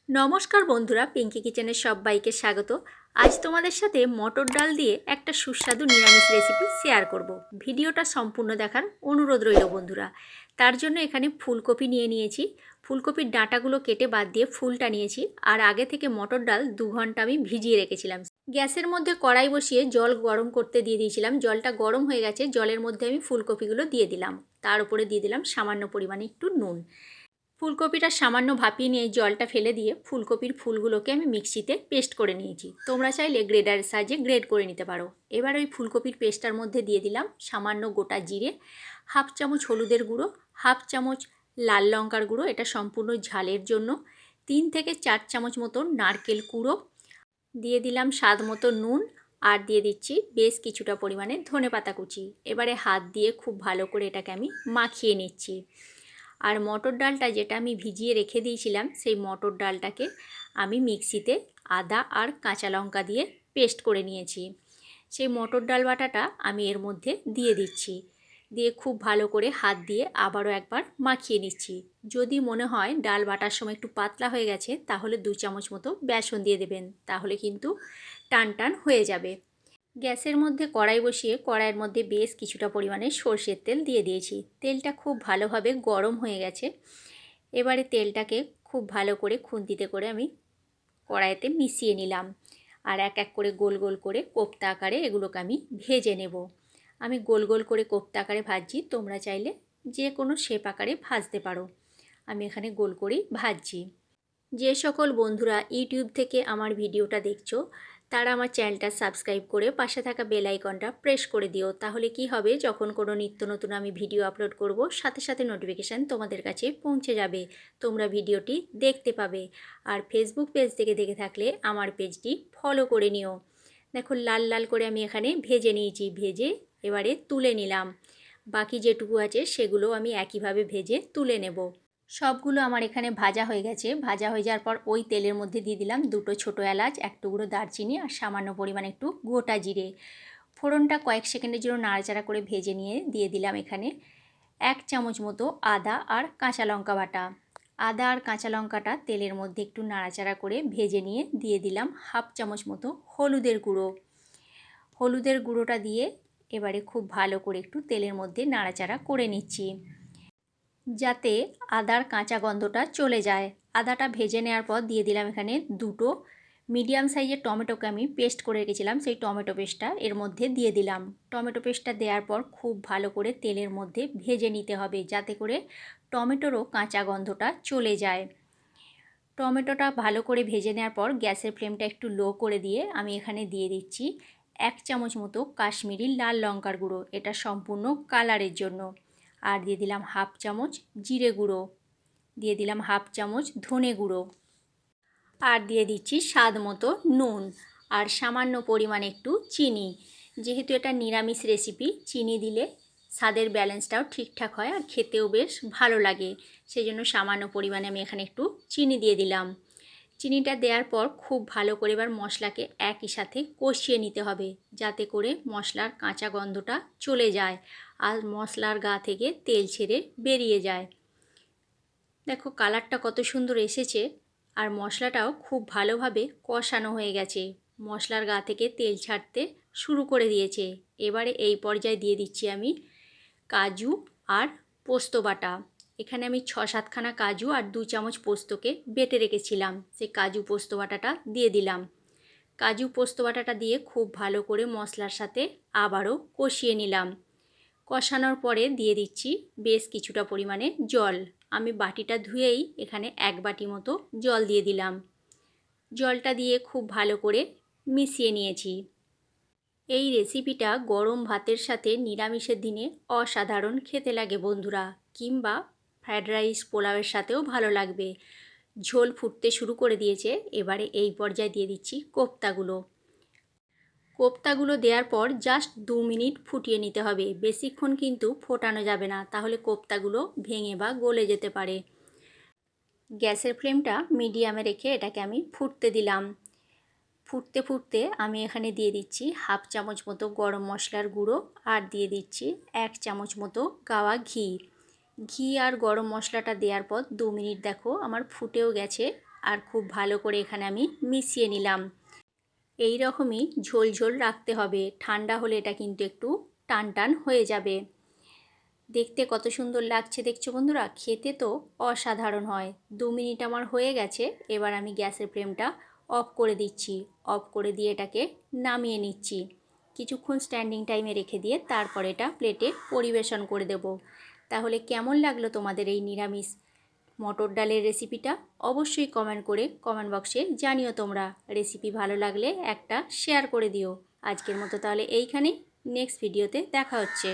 নমস্কার বন্ধুরা, পিঙ্কি কিচেনের সবাইকে স্বাগত। আজ তোমাদের সাথে মটর ডাল দিয়ে একটা সুস্বাদু নিরামিষ রেসিপি শেয়ার করব। ভিডিওটা সম্পূর্ণ দেখার অনুরোধ রইল বন্ধুরা। তার জন্য এখানে ফুলকপি নিয়ে নিয়েছি। ফুলকপির ডাঁটাগুলো কেটে বাদ দিয়ে ফুলটা নিয়েছি। আর আগে থেকে মটর ডাল 2 ঘন্টা আমি ভিজিয়ে রেখেছিলাম। গ্যাসের মধ্যে কড়াই বসিয়ে জল গরম করতে দিয়ে দিয়েছিলাম। জলটা গরম হয়ে গেছে, জলের মধ্যে আমি ফুলকপিগুলো দিয়ে দিলাম। তার উপরে দিয়ে দিলাম সামান্য পরিমাণে একটু নুন। ফুলকপিটা সামান্য ভাপিয়ে নিয়ে জলটা ফেলে দিয়ে ফুলকপির ফুলগুলোকে আমি মিক্সিতে পেস্ট করে নিয়েছি। তোমরা চাইলে গ্রেডারের সাহায্যে গ্রেড করে নিতে পারো। এবার ওই ফুলকপির পেস্টটার মধ্যে দিয়ে দিলাম সামান্য গোটা জিরে, হাফ চামচ হলুদের গুঁড়ো, হাফ চামচ লাল লঙ্কার গুঁড়ো, এটা সম্পূর্ণ ঝালের জন্য, 3 থেকে 4 চামচ মতো নারকেল কুড়ো, দিয়ে দিলাম স্বাদ মতো নুন, আর দিয়ে দিচ্ছি বেশ কিছুটা পরিমাণে ধনেপাতা কুচি। এবারে হাত দিয়ে খুব ভালো করে এটাকে আমি মাখিয়ে নিচ্ছি। আর মটর ডালটা যেটা আমি ভিজিয়ে রেখে দিয়েছিলাম, সেই মটর ডালটাকে আমি মিক্সিতে আদা আর কাঁচা লঙ্কা দিয়ে পেস্ট করে নিয়েছি। সেই মটর ডাল বাটাটা আমি এর মধ্যে দিয়ে দিচ্ছি। দিয়ে খুব ভালো করে হাত দিয়ে আবারও একবার মাখিয়ে নিচ্ছি। যদি মনে হয় ডাল বাটার সময় একটু পাতলা হয়ে গেছে, তাহলে 2 চামচ মতো বেসন দিয়ে দেবেন, তাহলে কিন্তু টান টান হয়ে যাবে। গ্যাসের মধ্যে কড়াই বসিয়ে কড়াইয়ের মধ্যে বেশ কিছুটা পরিমাণে সর্ষের তেল দিয়ে দিয়েছি। তেলটা খুব ভালোভাবে গরম হয়ে গেছে। এবারে তেলটাকে খুব ভালো করে খুন্তিতে করে আমি কড়াইতে মিশিয়ে নিলাম। আর এক এক করে গোল গোল করে কোপ্তা আকারে এগুলোকে আমি ভেজে নেব। আমি গোল গোল করে কোপ্তা আকারে ভাজছি, তোমরা চাইলে যে কোনো শেপ আকারে ভাজতে পারো। আমি এখানে গোল করেই ভাজছি। যে সকল বন্ধুরা ইউটিউব থেকে আমার ভিডিওটা দেখছো, তারা আমার চ্যানেলটা সাবস্ক্রাইব করে পাশে থাকা বেল আইকনটা প্রেস করে দিও। তাহলে কি হবে, যখন কোনো নিত্য নতুন আমি ভিডিও আপলোড করব, সাথে সাথে নোটিফিকেশান তোমাদের কাছে পৌঁছে যাবে, তোমরা ভিডিওটি দেখতে পাবে। আর ফেসবুক পেজ থেকে দেখে থাকলে আমার পেজটি ফলো করে নিও। দেখো লাল লাল করে আমি এখানে ভেজে নিয়েছি। ভেজে এবারে তুলে নিলাম। বাকি যেটুকু আছে সেগুলো আমি একইভাবে ভেজে তুলে নেব। সবগুলো আমার এখানে ভাজা হয়ে গেছে। ভাজা হয়ে যাওয়ার পর ওই তেলের মধ্যে দিয়ে দিলাম 2টো ছোটো এলাচ, 1 টুকরো দারচিনি আর সামান্য পরিমাণে একটু গোটা জিরে। ফোড়নটা কয়েক সেকেন্ডের জন্য নাড়াচাড়া করে ভেজে নিয়ে দিয়ে দিলাম এখানে 1 চামচ মতো আদা আর কাঁচা লঙ্কা বাটা। আদা আর কাঁচা লঙ্কাটা তেলের মধ্যে একটু নাড়াচাড়া করে ভেজে নিয়ে দিয়ে দিলাম হাফ চামচ মতো হলুদের গুঁড়ো। হলুদের গুঁড়োটা দিয়ে এবারে খুব ভালো করে একটু তেলের মধ্যে নাড়াচাড়া করে নিচ্ছি, যাতে আদার কাঁচা গন্ধটা চলে যায়। আদাটা ভেজে নেওয়ার পর দিয়ে দিলাম এখানে 2টো মিডিয়াম সাইজের টমেটোকে আমি পেস্ট করে রেখেছিলাম, সেই টমেটো পেস্টটা এর মধ্যে দিয়ে দিলাম। টমেটো পেস্টটা দেওয়ার পর খুব ভালো করে তেলের মধ্যে ভেজে নিতে হবে, যাতে করে টমেটোরও কাঁচা গন্ধটা চলে যায়। টমেটোটা ভালো করে ভেজে নেওয়ার পর গ্যাসের ফ্লেমটা একটু লো করে দিয়ে আমি এখানে দিয়ে দিচ্ছি 1 চামচ মতো কাশ্মীরি লাল লঙ্কার গুঁড়ো, এটা সম্পূর্ণ কালারের জন্য। আর দিয়ে দিলাম হাফ চামচ জিরে গুঁড়ো, দিয়ে দিলাম হাফ চামচ ধনে গুঁড়ো, আর দিয়ে দিচ্ছি স্বাদ মতো নুন, আর সামান্য পরিমাণে একটু চিনি। যেহেতু এটা নিরামিষ রেসিপি, চিনি দিলে স্বাদের ব্যালেন্সটাও ঠিকঠাক হয় আর খেতেও বেশ ভালো লাগে। সেই জন্য সামান্য পরিমাণে আমি এখানে একটু চিনি দিয়ে দিলাম। চিনিটা দেওয়ার পর খুব ভালো করে এবার মশলাকে একই সাথে কষিয়ে নিতে হবে, যাতে করে মশলার কাঁচা গন্ধটা চলে যায় আর মশলার গা থেকে তেল ছেড়ে বেরিয়ে যায়। দেখো কালারটা কত সুন্দর এসেছে, আর মশলাটাও খুব ভালোভাবে কষানো হয়ে গেছে। মশলার গা থেকে তেল ছাড়তে শুরু করে দিয়েছে। এবারে এই পর্যায়ে দিয়ে দিচ্ছি আমি কাজু আর পোস্ত বাটা। এখানে আমি 6-7খানা কাজু আর 2 চামচ পোস্তকে বেটে রেখেছিলাম, সেই কাজু পোস্ত বাটাটা দিয়ে দিলাম। কাজু পোস্ত বাটাটা দিয়ে খুব ভালো করে মশলার সাথে আবারও কষিয়ে নিলাম। কষানোর পরে দিয়ে দিচ্ছি বেশ কিছুটা পরিমাণে জল। আমি বাটিটা ধুয়েই এখানে 1 বাটি মতো জল দিয়ে দিলাম। জলটা দিয়ে খুব ভালো করে মিশিয়ে নিয়েছি। এই রেসিপিটা গরম ভাতের সাথে নিরামিষের দিনে অসাধারণ খেতে লাগে বন্ধুরা, কিংবা ফ্রায়েড রাইস পোলাওয়ের সাথেও ভালো লাগবে। ঝোল ফুটতে শুরু করে দিয়েছে। এবারে এই পর্যায়ে দিয়ে দিচ্ছি কোপ্তাগুলো। কোপ্তাগুলো দেওয়ার পর জাস্ট 2 মিনিট ফুটিয়ে নিতে হবে, বেশিক্ষণ কিন্তু ফোটানো যাবে না, তাহলে কোপ্তাগুলো ভেঙে বা গলে যেতে পারে। গ্যাসের ফ্লেমটা মিডিয়ামে রেখে এটাকে আমি ফুটতে দিলাম। ফুটতে ফুটতে আমি এখানে দিয়ে দিচ্ছি হাফ চামচ মতো গরম মশলার গুঁড়ো, আর দিয়ে দিচ্ছি 1 চামচ মতো গাওয়া ঘি। ঘি আর গরম মশলাটা দেওয়ার পর 2 মিনিট দেখো আমার ফুটেও গেছে, আর খুব ভালো করে এখানে আমি মিশিয়ে নিলাম। এই রকমই ঝোল ঝোল রাখতে হবে, ঠান্ডা হলে এটা কিন্তু একটু টান টান হয়ে যাবে। দেখতে কত সুন্দর লাগছে দেখছো বন্ধুরা, খেতে তো অসাধারণ হয়। 2 মিনিট আমার হয়ে গেছে, এবার আমি গ্যাসের ফ্লেমটা অফ করে দিচ্ছি। অফ করে দিয়ে এটাকে নামিয়ে নিচ্ছি। কিছুক্ষণ স্ট্যান্ডিং টাইমে রেখে দিয়ে তারপর এটা প্লেটে পরিবেশন করে দেব। তাহলে কেমন লাগলো তোমাদের এই নিরামিষ মটর ডালের রেসিপিটা? অবশ্যই কমেন্ট করে কমেন্ট বক্সে জানিও তোমরা। রেসিপি ভালো লাগলে একটা শেয়ার করে দিও। আজকের মতো তাহলে এইখানেই, নেক্সট ভিডিওতে দেখা হচ্ছে।